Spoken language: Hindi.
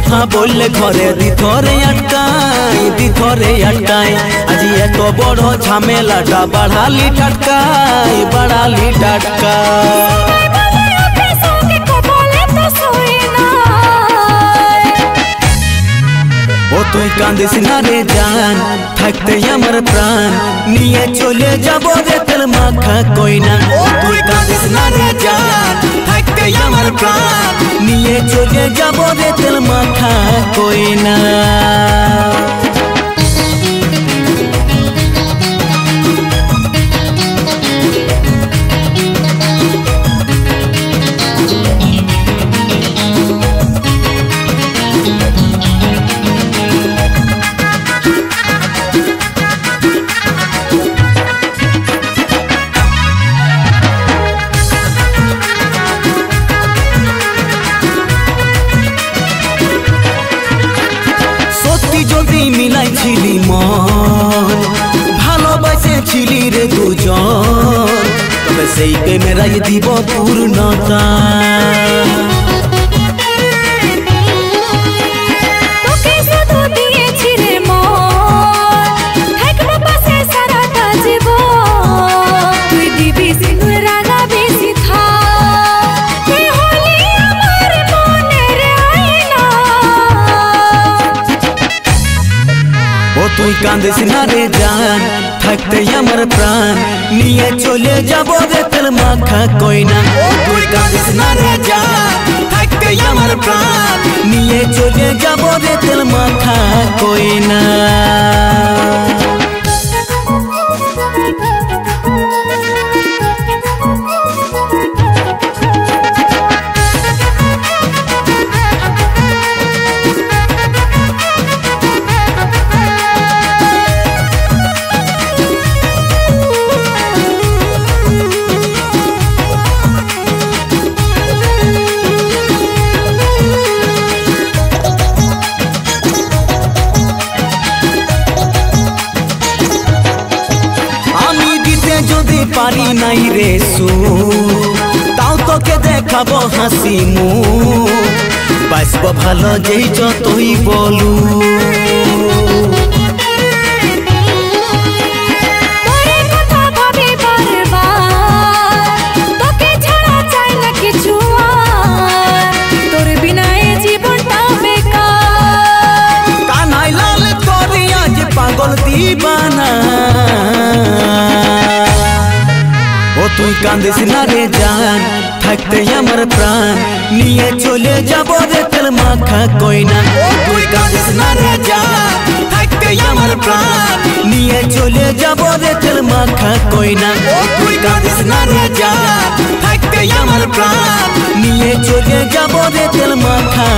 कथा बोलले घरे दिथरे अटकाई आज एत बड़ झमेलाटा बढ़ाली टटका ओ तुई कांदिस ना रे जान थकते हमर प्राण निये चले जाबो रे तेल माखा कोई ना। ओ तुई कांदिस ना रे जान थकते हमर प्राण निये चले जाबो रे तेल माखा कोई ना। मिलाई छिली मन भालोबासे रे दुजन तबे सेई प्रेमेर आइ दिब पूर्णता। तुई कांदिस ना रे जान थकते हमर प्राण निये चले जाबो रे तेल माखा कोई ना। तुई कांदिस ना रे जान थकते हमर प्राण निये चले जाबो रे तेल माखा कोई ना। पारी नाई रे सु ताও তোকে দেখাবো হাসি মুখ বাসব ভালো যেই যতই বলু। কানাই লাল তোর আজ পাগল दीवाना। तुई कांदिस ना रे जान थकते हमर प्राण निये चले जाबो रे तेल माखा कोई ना। तुई कांदिस ना रे जान थकते हमर प्राण निये चले जाबो रे तेल माखा कोई ना। तुई कांदिस ना रे जान थकते हमर प्राण निये चले जाबो रे तेल माखा